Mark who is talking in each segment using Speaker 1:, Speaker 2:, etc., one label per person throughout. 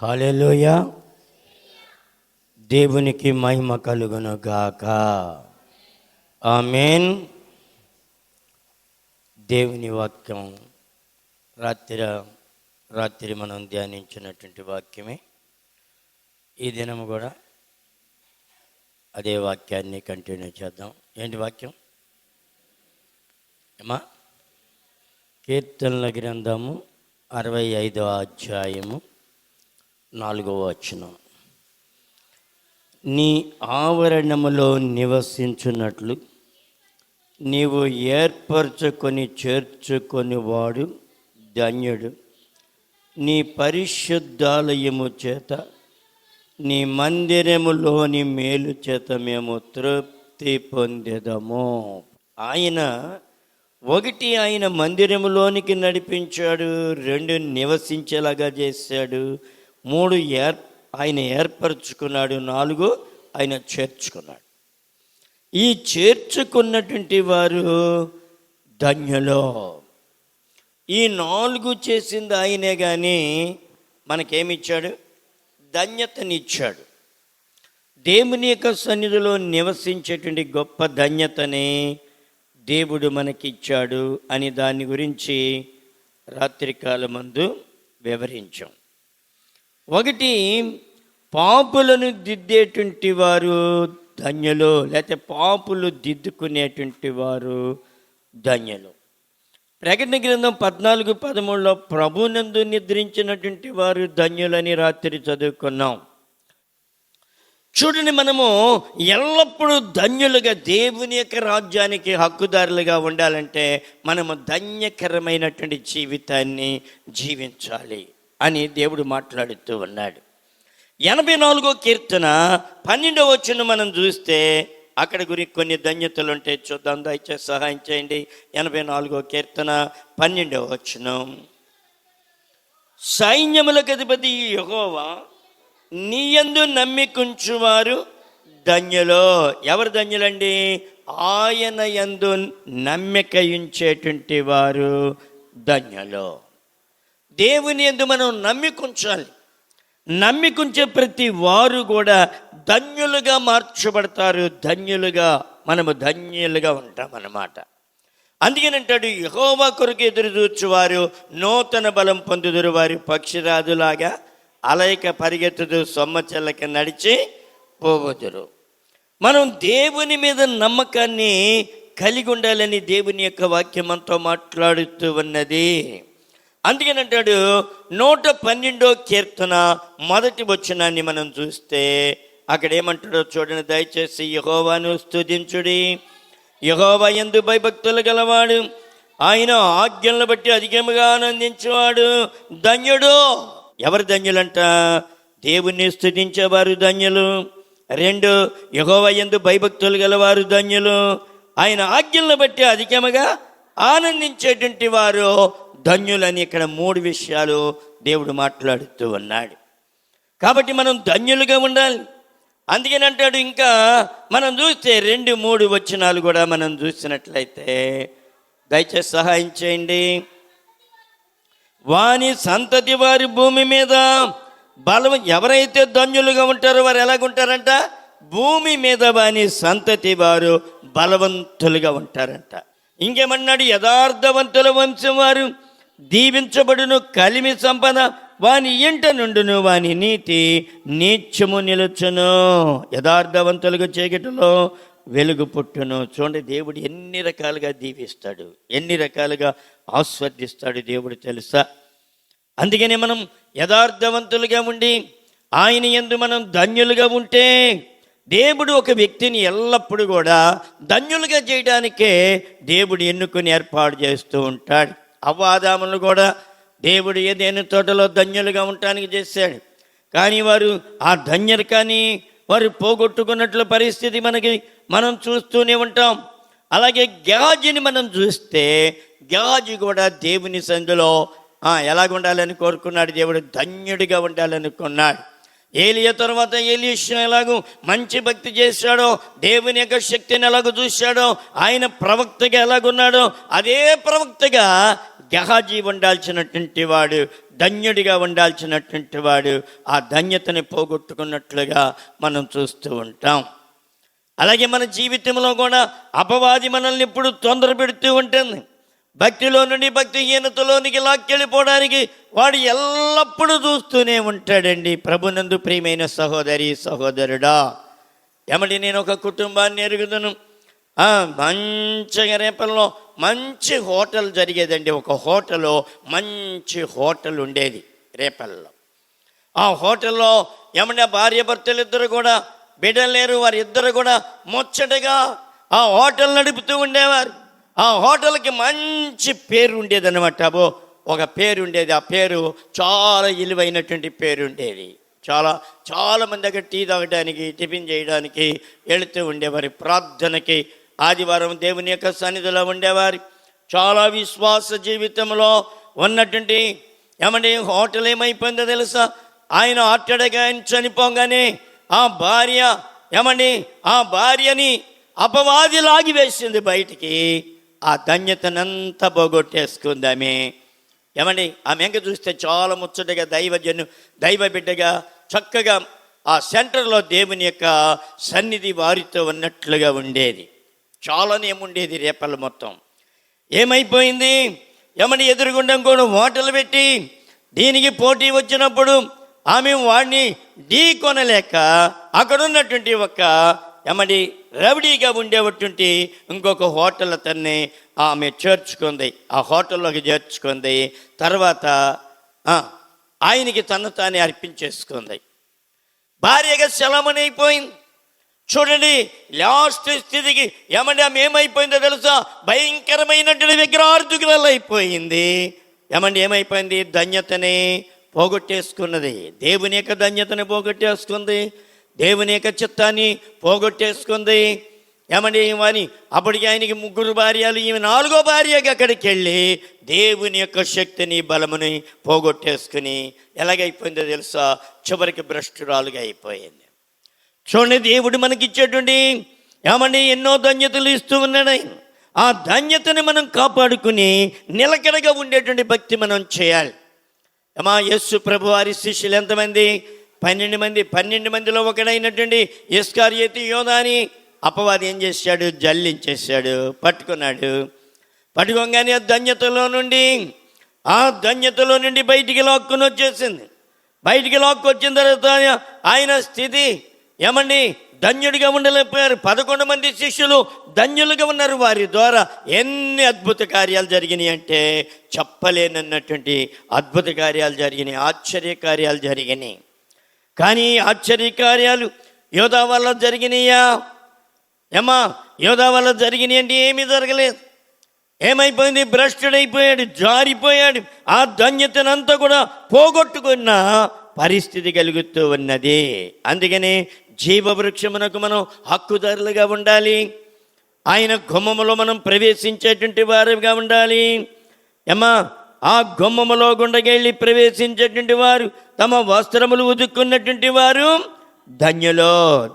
Speaker 1: హల్లెలూయా. దేవునికి మహిమ కలుగును గాక. ఆమేన్. దేవుని వాక్యం రాత్రి మనం ధ్యానించినటువంటి వాక్యమే. ఈ దినము కూడా అదే వాక్యాన్ని కంటిన్యూ చేద్దాం. ఏంటి వాక్యం? ఏమా? కీర్తనల గ్రంథము 65వ అధ్యాయము 4వ వచనం. నీ ఆవరణములో నివసించున్నట్లు నీవు ఏర్పరచుకొని చేర్చుకొని వాడు ధన్యుడు. నీ పరిశుద్ధాలయము చేత నీ మందిరములోని మేలు చేత మేము తృప్తి పొందెదము. ఆయన మందిరములోనికి నడిపించాడు, 2 నివసించేలాగా చేశాడు, 3 ఆయన ఏర్పరచుకున్నాడు, 4 ఆయన చేర్చుకున్నాడు. ఈ చేర్చుకున్నటువంటి వారు ధన్యులు. ఈ 4 చేసింది ఆయనే, కానీ మనకేమిచ్చాడు? ధన్యతనిచ్చాడు. దేవుని యొక్క సన్నిధిలో నివసించేటువంటి గొప్ప ధన్యతని దేవుడు మనకిచ్చాడు అని దాని గురించి రాత్రికాలమందు వివరించాం. 1, పాపులను దిద్దేటువంటి వారు ధన్యులు, లేకపోతే పాపులు దిద్దుకునేటువంటి వారు ధన్యులు. ప్రకటన గ్రంథం 14:13 ప్రభునందు నిద్రించినటువంటి వారు ధన్యులని రాత్రి చదువుకున్నాం. చూడండి, మనము ఎల్లప్పుడూ ధన్యులుగా దేవుని యొక్క రాజ్యానికి హక్కుదారులుగా ఉండాలంటే మనము ధన్యకరమైనటువంటి జీవితాన్ని జీవించాలి అని దేవుడు మాట్లాడుతూ ఉన్నాడు. 84వ కీర్తన 12వ వచనం మనం చూస్తే అక్కడ కొన్ని ధన్యతలు ఉంటాయి. చూద్దాం, దయచేసి సహాయం చేయండి. 84వ కీర్తన 12వ వచనం. సైన్యములకు అధిపతి యెహోవా నీ యందు నమ్మికుంచువారు ధన్యులు. ఎవరు ధన్యులండి? ఆయన యందు నమ్మిక ఉంచేటువంటి వారు ధన్యులు. దేవుని యందు మనం నమ్మికుంచాలి. నమ్మికుంచే ప్రతి వారు కూడా ధన్యులుగా మార్చబడతారు. మనము ధన్యులుగా ఉంటామన్నమాట. అందుకనంటాడు, యెహోవా కొరకు ఎదురు చూచువారు నూతన బలం పొందుదురు, వారి పక్షిరాజులాగా అలయక పరిగెత్తుదు, సొమ్మచెల్లక నడిచి పోవదురు. మనం దేవుని మీద నమ్మకాన్ని కలిగి ఉండాలని దేవుని యొక్క వాక్యం మనతో మాట్లాడుతూ ఉన్నది. అందుకనంటాడు 112వ కీర్తన 1వ వచనాన్ని మనం చూస్తే అక్కడ ఏమంటాడో చూడండి దయచేసి. యెహోవాను స్తుతించుడి, యెహోవా యందు భయభక్తులు గలవాడు, ఆయన ఆజ్ఞలను బట్టి అధికముగా ఆనందించేవాడు ధన్యుడు. ఎవరు ధన్యులంట? దేవుణ్ణి స్తుతించేవారు ధన్యులు. 2, యెహోవా యందు భయభక్తులు గలవారు ధన్యులు, ఆయన ఆజ్ఞలను బట్టి అధికముగా ఆనందించేటువంటి వారు ధన్యులని ఇక్కడ 3 విషయాలు దేవుడు మాట్లాడుతూ ఉన్నాడు. కాబట్టి మనం ధన్యులుగా ఉండాలి. అందుకని అంటాడు. ఇంకా మనం చూస్తే 2, 3 వచనాలు కూడా మనం చూసినట్లయితే దయచేసి సహాయం చేయండి. వాని సంతతి వారి భూమి మీద బలం. ఎవరైతే ధన్యులుగా ఉంటారో వారు ఎలాగుంటారంట? భూమి మీద వాని సంతతి వారు బలవంతులుగా ఉంటారంట. ఇంకేమన్నాడు? యథార్థవంతుల వంశం వారు దీవించబడును, కలిమి సంపద వాని ఇంట నుండును, వాని నీతి నిత్యము నిలుచును. యథార్థవంతులుగా చీకటిలో వెలుగు పుట్టును. చూడండి, దేవుడు ఎన్ని రకాలుగా దీవిస్తాడు, ఎన్ని రకాలుగా ఆస్వాదిస్తాడు దేవుడు తెలుసా. అందుకని మనం యథార్థవంతులుగా ఉండి ఆయన యందు మనం ధన్యులుగా ఉంటే దేవుడు ఒక వ్యక్తిని ఎల్లప్పుడూ కూడా ధన్యులుగా చేయడానికే దేవుడు ఎన్నుకొని ఏర్పాటు చేస్తూ ఉంటాడు. అవ్వాదాములు కూడా దేవుడు ఏదైనా తోటలో ధన్యులుగా ఉండటానికి చేశాడు. కానీ వారు ఆ ధన్యతని వారు పోగొట్టుకున్నట్లు పరిస్థితి మనం చూస్తూనే ఉంటాం. అలాగే గేహాజీని మనం చూస్తే గేహాజీ కూడా దేవుని సంధిలో ఎలాగ ఉండాలని కోరుకున్నాడు? దేవుడు ధన్యుడిగా ఉండాలనుకున్నాడు. ఏలియా తర్వాత ఎలీషా ఎలాగూ మంచి భక్తి చేశాడో, దేవుని యొక్క శక్తిని ఎలాగో చూశాడో, ఆయన ప్రవక్తగా ఎలాగున్నాడో అదే ప్రవక్తగా గెహాజీ ఉండాల్సినటువంటి వాడు, ధన్యుడిగా ఉండాల్సినటువంటి వాడు ఆ ధన్యతని పోగొట్టుకున్నట్లుగా మనం చూస్తూ ఉంటాం. అలాగే మన జీవితంలో కూడా అపవాది మనల్ని ఇప్పుడు తొందర పెడుతూ ఉంటుంది. భక్తిలో నుండి భక్తిహీనతలోనికి లాక్కెళ్ళిపోవడానికి వాడు ఎల్లప్పుడూ చూస్తూనే ఉంటాడండి. ప్రభునందు ప్రియమైన సహోదరి సహోదరుడా, ఏమంటే నేను ఒక కుటుంబాన్ని ఎరుగుదును. మంచిగా రేపల్లో మంచి హోటల్ జరిగేదండి. ఒక హోటల్లో మంచి హోటల్ ఉండేది రేపల్లో. ఆ హోటల్లో ఏమంటే భార్య భర్తలు ఇద్దరు కూడా బిడ్డలు లేరు, వారిద్దరు కూడా ముచ్చటగా ఆ హోటల్ నడుపుతూ ఉండేవారు. ఆ హోటల్కి మంచి పేరు ఉండేదన్నమాట. ఒక పేరు ఉండేది. ఆ పేరు చాలా విలువైనటువంటి పేరు ఉండేది. చాలా మంది దగ్గర టీ తాగడానికి, టిఫిన్ చేయడానికి వెళుతూ ఉండేవారు. ప్రార్థనకి ఆదివారం దేవుని యొక్క సన్నిధిలో ఉండేవారు. చాలా విశ్వాస జీవితంలో ఉన్నటువంటి ఏమంటే హోటల్ ఏమైపోయిందో తెలుసా? ఆయన అట్టడగా ఆయన చనిపోగానే ఆ భార్య ఏమండి ఆ భార్యని అపవాది లాగి వేసింది బయటికి. ఆ ధన్యతనంతా పోగొట్టేసుకుంది ఆమె. ఏమండి ఆమె ఎంక చూస్తే చాలా ముచ్చటగా దైవ బిడ్డగా చక్కగా ఆ సెంటర్లో దేవుని యొక్క సన్నిధి వారితో ఉన్నట్లుగా ఉండేది. చాలానే ఉండేది రేపల్ల మొత్తం. ఏమైపోయింది? ఏమని ఎదురుగుండా కూడా హోటల్ పెట్టి దీనికి పోటీ వచ్చినప్పుడు ఆమె వాడిని ఢీ కొనలేక అక్కడ ఉన్నటువంటి ఒక ఏమని రౌడీగా ఉండేటువంటి ఇంకొక హోటల్ అతన్ని ఆమె చేర్చుకుంది, ఆ హోటల్లోకి చేర్చుకుంది. తర్వాత ఆయనకి తను తానే అర్పించేసుకుంది. భార్యగా సెలమనైపోయింది. చూడండి లాస్ట్ స్థితికి ఏమంటే ఆమె ఏమైపోయిందో తెలుసా? భయంకరమైనటువంటి విగ్రహార్థుకురాలు అయిపోయింది. ఏమంటే ఏమైపోయింది? ధన్యతని పోగొట్టేసుకున్నది. దేవుని యొక్క ధన్యతని పోగొట్టేసుకుంది. దేవుని యొక్క చిత్తాన్ని పోగొట్టేసుకుంది. ఏమండి వాని అప్పటికి ఆయనకి 3 భార్యలు, ఈమె 4వ భార్యగా అక్కడికి వెళ్ళి దేవుని యొక్క శక్తిని బలముని పోగొట్టేసుకుని ఎలాగైపోయిందో తెలుసా? చివరికి భ్రష్టురాలుగా అయిపోయింది. చూడండి, దేవుడు మనకిచ్చేటువంటి ఏమండి ఎన్నో ధన్యతలు ఇస్తూ ఉన్నాడు. ఆ ధన్యతని మనం కాపాడుకుని నిలకడగా ఉండేటువంటి భక్తి మనం చేయాలి. యేసు ప్రభు వారి శిష్యులు ఎంతమంది? 12 మంది. 12 మందిలో ఒకడైనటువంటి ఇస్కరియోతు యోధాని అపవాది ఏం చేశాడు? జల్లించేశాడు, పట్టుకున్నాడు. పట్టుకోగానే ఆ ధన్యతలో నుండి బయటికి లాక్కుని వచ్చేసింది. బయటికి లాక్కొచ్చిన తర్వాత ఆయన స్థితి ఏమండి ధన్యుడిగా ఉండలేకపోయారు. 11 మంది శిష్యులు ధన్యులుగా ఉన్నారు. వారి ద్వారా ఎన్ని అద్భుత కార్యాలు జరిగినాయి అంటే చెప్పలేనన్నటువంటి అద్భుత కార్యాలు జరిగినాయి, ఆశ్చర్య కార్యాలు జరిగినాయి. కానీ ఆశ్చర్యకార్యాలు యోధా వల్ల జరిగినాయా? యోధా వల్ల జరిగినాయి అంటే ఏమీ జరగలేదు. ఏమైపోయింది? భ్రష్టుడైపోయాడు, జారిపోయాడు. ఆ ధన్యతనంతా కూడా పోగొట్టుకున్న పరిస్థితి కలుగుతూ ఉన్నది. అందుకని జీవవృక్షమునకు మనం హక్కుదారులుగా ఉండాలి. ఆయన గుమ్మములో మనం ప్రవేశించేటువంటి వారుగా ఉండాలి. ఆ గుమ్మములో గుండగెళ్ళి ప్రవేశించేటువంటి వారు, తమ వస్త్రములు ఉదుక్కున్నటువంటి వారు ధన్యులో.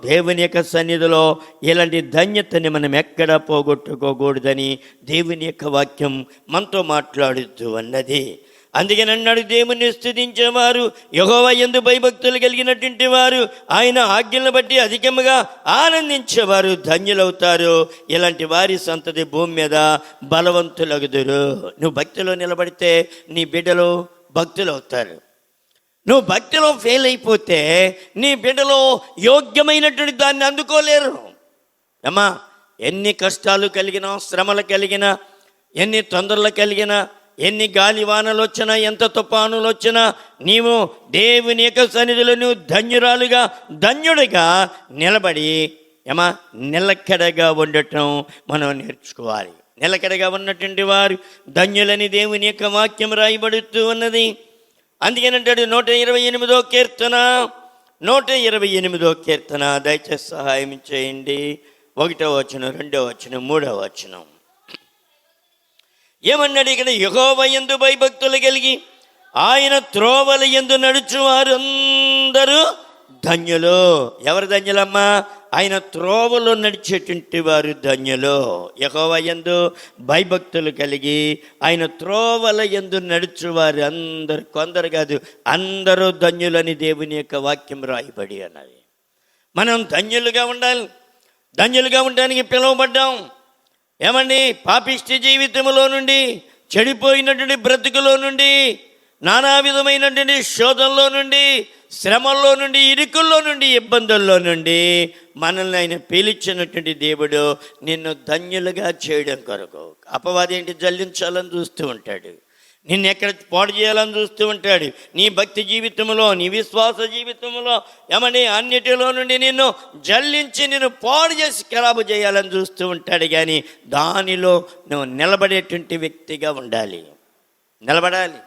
Speaker 1: దేవుని యొక్క సన్నిధిలో ఇలాంటి ధన్యతని మనం ఎక్కడా పోగొట్టుకోకూడదని దేవుని యొక్క వాక్యం మనతో మాట్లాడుతూ అన్నది. అందుకని అన్నాడు, దేవుని స్తుతించేవారు, యెహోవా యందు భయభక్తులు కలిగినటువంటి వారు, ఆయన ఆజ్ఞలను బట్టి అధికముగా ఆనందించేవారు ధన్యులవుతారు. ఇలాంటి వారి సంతతి భూమి మీద బలవంతులగుదురు. నువ్వు భక్తిలో నిలబడితే నీ బిడ్డలు భక్తులు అవుతారు. నువ్వు భక్తిలో ఫెయిల్ అయిపోతే నీ బిడ్డలో యోగ్యమైనటువంటి దాన్ని అందుకోలేరు. ఎన్ని కష్టాలు కలిగినా, శ్రమలు కలిగినా, ఎన్ని తొందరలు కలిగినా, ఎన్ని గాలి వానలు వచ్చినా, ఎంత తుఫానులు వచ్చినా, నీవు దేవుని యొక్క సన్నిధిలో నువ్వు ధన్యుడిగా నిలబడి నిలకడగా ఉండటం మనం నేర్చుకోవాలి. నిలకడగా ఉన్నటువంటి వారు ధన్యులని దేవుని యొక్క వాక్యం రాయబడుతూ ఉన్నది. అందుకేనంటాడు 128వ కీర్తన, 128వ కీర్తన, దయచేసి సహాయం చేయండి. 1వ వచనం, 2వ వచనం, 3వ వచనం. ఏమన్నాడు ఇక్కడ? యెహోవా యందు భయభక్తులు కలిగి ఆయన త్రోవల యందు నడుచువారు అందరూ ధన్యులు. ఎవరు ధన్యులమ్మా? ఆయన త్రోవలో నడిచేటువంటి వారు ధన్యులు. యెహోవా యందు భయభక్తులు కలిగి ఆయన త్రోవల యందు నడుచువారు అందరు, కొందరు కాదు అందరూ ధన్యులని దేవుని యొక్క వాక్యం రాయబడి అన్నది. మనం ధన్యులుగా ఉండాలి. ధన్యులుగా ఉండడానికి పిలువబడ్డాం. ఏమండి, పాపిష్టి జీవితంలో నుండి, చెడిపోయినటువంటి బ్రతుకులో నుండి, నానా విధమైనటువంటి శోధనలో నుండి, శ్రమల్లో నుండి, ఇరుకుల్లో నుండి, ఇబ్బందుల్లో నుండి మనల్ని ఆయన పిలిచినటువంటి దేవుడు నిన్ను ధన్యులుగా చేయడం కొరకు. అపవాది ఏంటి? జల్లించాలని చూస్తూ ఉంటాడు, నిన్ను ఎక్కడ పాడు చేయాలని చూస్తూ ఉంటాడు. నీ భక్తి జీవితంలో, నీ విశ్వాస జీవితంలో, ఏమని అన్నిటిలో నుండి నిన్ను జల్లించి నిన్ను పాడు చేసి ఖరాబు చేయాలని చూస్తూ ఉంటాడు. కానీ దానిలో నువ్వు నిలబడేటువంటి వ్యక్తిగా ఉండాలి, నిలబడాలి.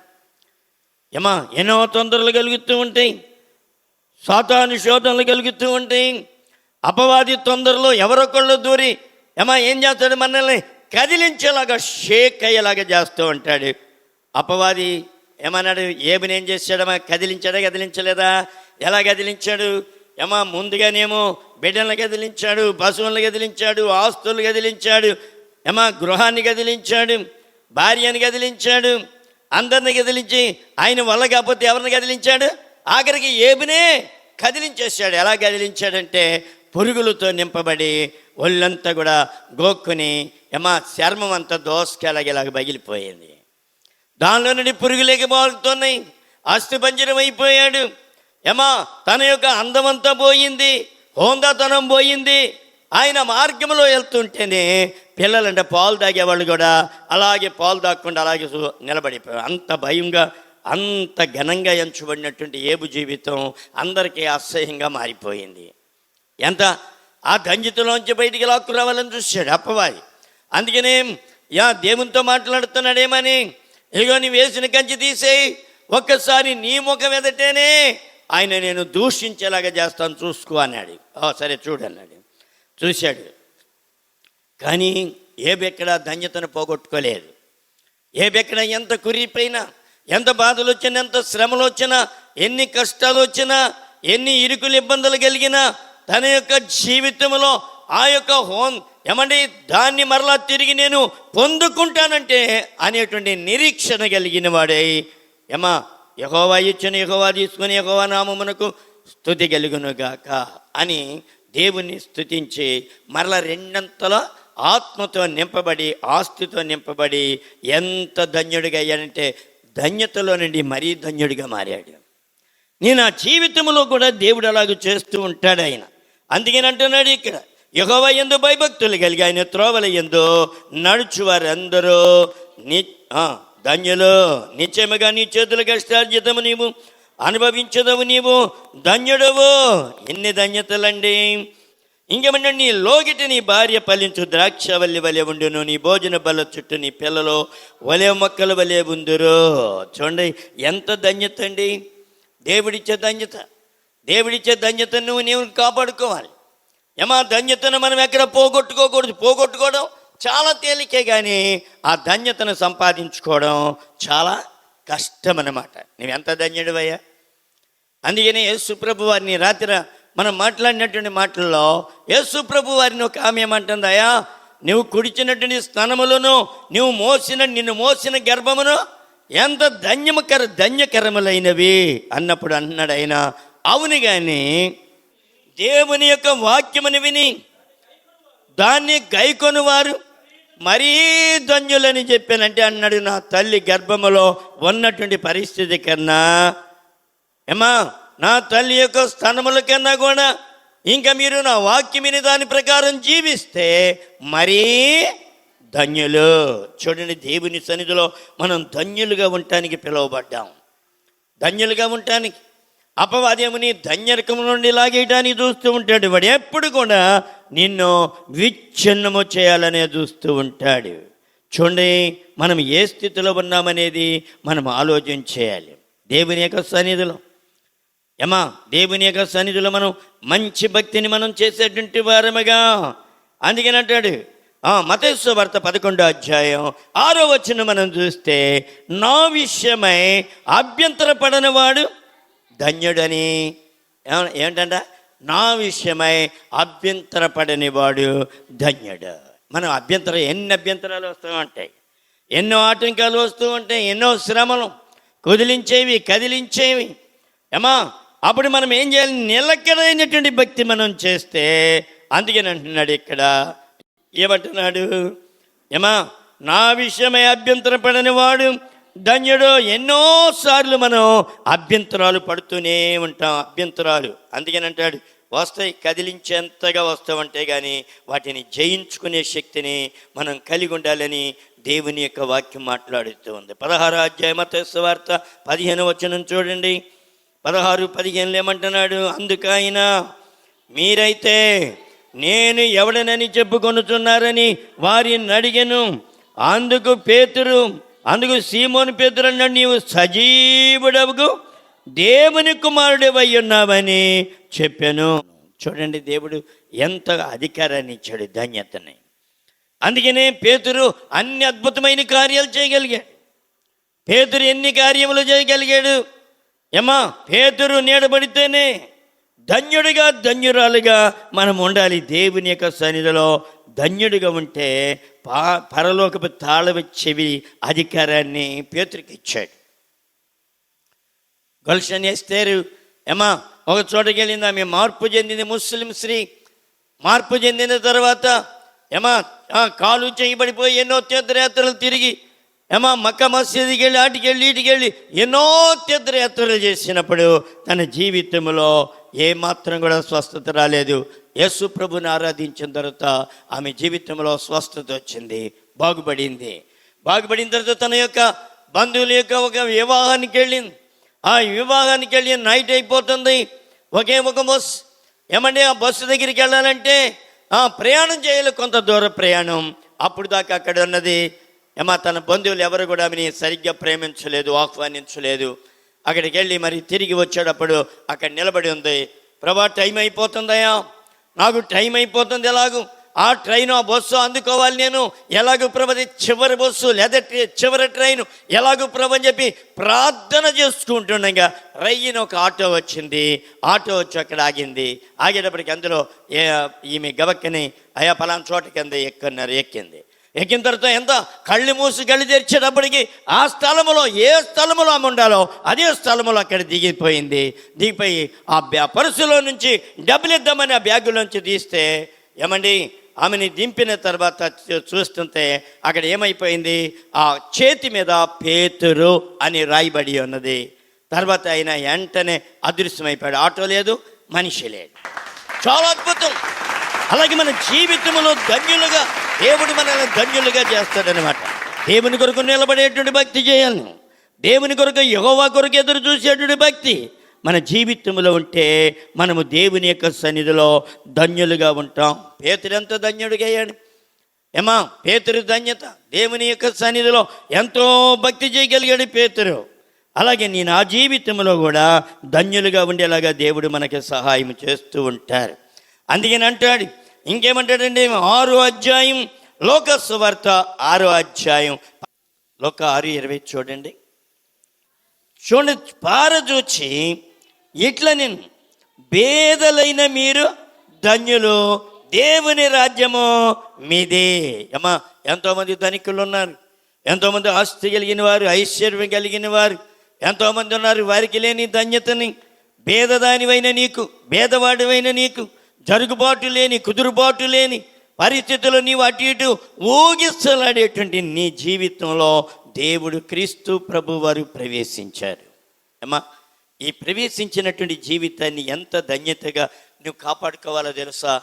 Speaker 1: ఎన్నో తొందరలు కలుగుతూ ఉంటాయి, సాతాను శోధనలు కలుగుతూ ఉంటాయి. అపవాది తొందరలో ఎవరొకళ్ళు దూరి ఏం చేస్తాడు? మనల్ని కదిలించేలాగా, షేక్ అయ్యేలాగా చేస్తూ ఉంటాడు. అపవాది ఏమన్నాడు? ఏబుని ఏం చేశాడమ్మా? కదిలించాడా? కదిలించలేదా? ఎలా కదిలించాడు? ముందుగానేమో బిడ్డలను కదిలించాడు, పశువులను కదిలించాడు, ఆస్తులు కదిలించాడు, గృహాన్ని కదిలించాడు, భార్యని కదిలించాడు, అందరిని కదిలించి ఆయన వల్ల కాకపోతే ఎవరిని కదిలించాడు? ఆఖరికి ఏబునే కదిలించేశాడు. ఎలా కదిలించాడంటే పురుగులతో నింపబడి ఒళ్ళంతా కూడా గోక్కుని చర్మం అంతా దోసకాయలాగేలాగా పగిలిపోయింది. దానిలో నుండి పురుగులేకి బాగుతున్నాయి, అస్థిపంజరం అయిపోయాడు. తన యొక్క అందమంతా పోయింది, హోందాతనం పోయింది. ఆయన మార్గంలో వెళ్తుంటేనే పిల్లలంటే పాలు తాగేవాళ్ళు కూడా అలాగే పాలు తాగకుండా అలాగే నిలబడిపోయారు. అంత భయంగా, అంత ఘనంగా ఎంచబడినటువంటి ఏబు జీవితం అందరికీ అసహ్యంగా మారిపోయింది. ఎంత ఆ ధన్యతలోంచి బయటికి లాక్కు రావాలని చూశాడు అపవాది. అందుకనే దేవునితో మాట్లాడుతున్నాడేమని, ఇగో నీ వేసిన కంచి తీసేయి, ఒక్కసారి నీ ముఖం ఎదటేనే ఆయన నేను దూషించేలాగా చేస్తాను చూసుకో అన్నాడు. సరే చూడన్నాడు. చూశాడు. కానీ ఏబెక్కడ ధన్యతను పోగొట్టుకోలేదు. ఏబెక్కడ ఎంత కురిపోయినా, ఎంత బాధలు వచ్చినా, ఎంత శ్రమలు వచ్చినా, ఎన్ని కష్టాలు వచ్చినా, ఎన్ని ఇరుకులు ఇబ్బందులు కలిగినా తన యొక్క జీవితంలో ఆ యొక్క దాన్ని మరలా తిరిగి నేను పొందుకుంటానంటే అనేటువంటి నిరీక్షణ కలిగిన వాడై యెహోవా ఇచ్చిన యెహోవా తీసుకుని యెహోవా నామమునకు స్తుతి కలుగునుగాక అని దేవుణ్ణి స్తుతించి మరలా రెండంతల ఆత్మతో నింపబడి, ఆస్తితో నింపబడి ఎంత ధన్యుడిగా అయ్యాడంటే ధన్యతలో నుండి మరీ ధన్యుడిగా మారాడు. నేను ఆ జీవితంలో కూడా దేవుడు అలాగ చేస్తూ ఉంటాడు ఆయన. అందుకని అంటున్నాడు ఇక్కడ, యెహోవా యందు భయభక్తులు కలిగి ఆయన త్రోవల యందు నడుచువారందరూ ధన్యులు. నిశ్చయముగా నీ చేతుల కష్టార్జితము నీవు అనుభవించదవు, నీవు ధన్యుడవు. ఎన్ని ధన్యతలండి! ఇంకేమంటే నీ లోగిటి నీ భార్య ఫలించు ద్రాక్షవల్లి వలె ఉండును, నీ భోజన బల్ల చుట్టూ నీ పిల్లలు వలె మొక్కల వలె ఉందురు. చూడండి ఎంత ధన్యత అండి! దేవుడిచ్చే ధన్యత. దేవుడిచ్చే ధన్యతను నీవు కాపాడుకోవాలి. ధన్యతను మనం ఎక్కడ పోగొట్టుకోకూడదు. పోగొట్టుకోవడం చాలా తేలికే, కానీ ఆ ధన్యతను సంపాదించుకోవడం చాలా కష్టం అన్నమాట. నువ్వెంత ధన్యుడివయ్యా! అందుకని యేసు ప్రభు వారిని రాత్రి మనం మాట్లాడినటువంటి మాటల్లో యేసు ప్రభు వారిని ఒక ఆమె ఏమంటుంది, అయ్యా నువ్వు కుడిచినటువంటి స్తనములను, నిన్ను మోసిన గర్భమును ఎంత ధన్యకరములైనవి అన్నప్పుడు అన్నాడు ఆయన, అవును కానీ దేవుని యొక్క వాక్యమును విని దాన్ని గైకొని వారు మరీ ధన్యులని చెప్పానంటే అన్నాడు, నా తల్లి గర్భములో ఉన్నటువంటి పరిస్థితి కన్నా నా తల్లి యొక్క స్థనముల కన్నా కూడా ఇంకా మీరు నా వాక్యమిని దాని ప్రకారం జీవిస్తే మరీ ధన్యులు. చూడండి, దేవుని సన్నిధిలో మనం ధన్యులుగా ఉండటానికి పిలువబడ్డాం. ధన్యులుగా ఉండటానికి అపవాద్యముని ధన్యరకము నుండి లాగేయడానికి చూస్తూ ఉంటాడు. వాడు ఎప్పుడు కూడా నిన్ను విచ్ఛిన్నము చేయాలనే చూస్తూ ఉంటాడు. చూడండి, మనం ఏ స్థితిలో ఉన్నామనేది మనం ఆలోచన చేయాలి. దేవుని యొక్క సన్నిధిలో దేవుని యొక్క సన్నిధిలో మనం మంచి భక్తిని మనం చేసేటువంటి వారముగా. అందుకని అంటాడు మత్తయి సువార్త 11వ అధ్యాయం 6వ వచనం మనం చూస్తే, నా విషయమై అభ్యంతరపడని వాడు ధన్యుడని ఏమిటంట? నా విషయమై అభ్యంతరపడని వాడు ధన్యుడు. మనం ఎన్ని అభ్యంతరాలు వస్తూ ఉంటాయి, ఎన్నో ఆటంకాలు వస్తూ ఉంటాయి, ఎన్నో శ్రమలు కుదిలించేవి కదిలించేవి. అప్పుడు మనం ఏం చేయాలి? నిలకడైనటువంటి భక్తి మనం చేస్తే, అందుకని అంటున్నాడు ఇక్కడ, ఏమంటున్నాడు? నా విషయమై అభ్యంతరపడని వాడు ధన్యుడు. ఎన్నోసార్లు మనం అభ్యంతరాలు పడుతూనే ఉంటాం, అభ్యంతరాలు. అందుకని అంటాడు, వస్తాయి, కదిలించేంతగా వస్తామంటే కానీ వాటిని జయించుకునే శక్తిని మనం కలిగి ఉండాలని దేవుని యొక్క వాక్యం మాట్లాడుతూ ఉంది. 16వ అధ్యాయం మత్తయి సువార్త 15వ వచనం చూడండి. 16-15 ఏమంటున్నాడు? అందుకైనా మీరైతే నేను ఎవడనని చెప్పుకొనుచున్నారని వారిని అడిగెను. అందుకు సీమోను పేతురు అన్నాడు, నీవు సజీవుడవుగు దేవుని కుమారుడివై ఉన్నావని చెప్పాను. చూడండి, దేవుడు ఎంత అధికారాన్ని ఇచ్చాడు, ధన్యతని. అందుకనే పేతురు అన్ని అద్భుతమైన కార్యాలు చేయగలిగాడు. పేతురు ఎన్ని కార్యములు చేయగలిగాడు? పేతురు నీడబడితేనే ధన్యుడిగా ధన్యురాలుగా మనం ఉండాలి. దేవుని యొక్క సన్నిధిలో ధన్యుడిగా ఉంటే పరలోకపు తాళవ చెవి అధికారాన్ని పేతురికి ఇచ్చాడు. గుల్షన్ ఎస్తేరు ఒక చోటకి వెళ్ళింది, ఆమె మార్పు చెందింది, ముస్లిం స్త్రీ. మార్పు చెందిన తర్వాత కాలు చేయబడిపోయి ఎన్నో తీర్థయాత్రలు తిరిగి మక్క మసీదుకి వెళ్ళి వీటికెళ్ళి ఎన్నో తీర్థయాత్రలు చేసినప్పుడు తన జీవితంలో ఏమాత్రం కూడా స్వస్థత రాలేదు. యేసు ప్రభుని ఆరాధించిన తర్వాత ఆమె జీవితంలో స్వస్థత వచ్చింది, బాగుపడిన తర్వాత తన యొక్క బంధువుల యొక్క ఒక వివాహానికి వెళ్ళింది. ఆ వివాహానికి వెళ్ళి నైట్ అయిపోతుంది, ఒకే ఒక బస్సు. ఆ బస్సు దగ్గరికి వెళ్ళాలంటే ప్రయాణం చేయాలి, కొంత దూర ప్రయాణం. అప్పుడు దాకా అక్కడ ఉన్నది తన బంధువులు ఎవరు కూడా ఆమెని సరిగ్గా ప్రేమించలేదు, ఆహ్వానించలేదు. అక్కడికి వెళ్ళి మరి తిరిగి వచ్చేటప్పుడు అక్కడ నిలబడి ఉంది. ప్రభా, టైం అయిపోతుందయ్యా, నాకు టైం అయిపోతుంది, ఎలాగూ ఆ ట్రైన్ ఆ బస్సు అందుకోవాలి, నేను ఎలాగూ ప్రభది చివరి బస్సు లేదా చివరి ట్రైన్ ఎలాగూ ప్రభు అని చెప్పి ప్రార్థన చేసుకుంటుండగా రయ్యని ఒక ఆటో వచ్చింది. ఆటో వచ్చి అక్కడ ఆగింది. ఆగేటప్పటికి అందులో ఈమె గబక్కని అయా పలానా చోటకి ఎక్కింది. ఎక్కిన తర్వాత ఎంత కళ్ళు మూసి కళ్ళు తెరిచేటప్పటికి ఆ స్థలములో ఏ స్థలములో ఆమె ఉండాలో అదే స్థలములో అక్కడ దిగిపోయి ఆ పర్సులో నుంచి డబ్బులు ఇద్దామని ఆ బ్యాగులోంచి తీస్తే ఆమెని దింపిన తర్వాత చూస్తుంటే అక్కడ ఏమైపోయింది? ఆ చేతి మీద పేతురు అని రాయబడి ఉన్నది. తర్వాత ఆయన వెంటనే అదృశ్యమైపోయాడు. ఆటో లేదు, మనిషి లేదు. చాలా అద్భుతం. అలాగే మన జీవితంలో ధన్యులుగా దేవుడు మనల్ని ధన్యులుగా చేస్తాడనమాట. దేవుని కొరకు నిలబడేటువంటి భక్తి చేయాలి. దేవుని కొరకు, యెహోవా కొరకు ఎదురు చూసేటువంటి భక్తి మన జీవితంలో ఉంటే మనము దేవుని యొక్క సన్నిధిలో ధన్యులుగా ఉంటాం. పేతురు ఎంత ధన్యుడిగా అయ్యాడు! పేతురు ధన్యత, దేవుని యొక్క సన్నిధిలో ఎంతో భక్తి చేయగలిగాడు పేతురు. అలాగే నా జీవితంలో కూడా ధన్యులుగా ఉండేలాగా దేవుడు మనకి సహాయం చేస్తూ ఉంటారు. అందుకని అంటాడు, ఇంకేమంటాడండి? 6వ అధ్యాయం లోక సువార్త 6వ అధ్యాయం లోక 6:20 చూడండి. పారజూచి ఇట్లా నేను పేదలైన మీరు ధన్యులు, దేవుని రాజ్యము మీదే. ఎంతోమంది ధనికులు ఉన్నారు, ఎంతోమంది ఆస్తి కలిగిన వారు, ఐశ్వర్యం కలిగిన వారు ఎంతోమంది ఉన్నారు. వారికి లేని ధన్యతని పేదదానివైన నీకు, పేదవాడివైన నీకు, జరుగుబాటు లేని, కుదురుబాటు లేని పరిస్థితుల్లో నీవు అటు ఇటు ఊగిస్తలాడేటువంటి నీ జీవితంలో దేవుడు క్రీస్తు ప్రభు వారు ప్రవేశించారు. ఈ ప్రవేశించినటువంటి జీవితాన్ని ఎంత ధన్యతగా నువ్వు కాపాడుకోవాలో తెలుసా?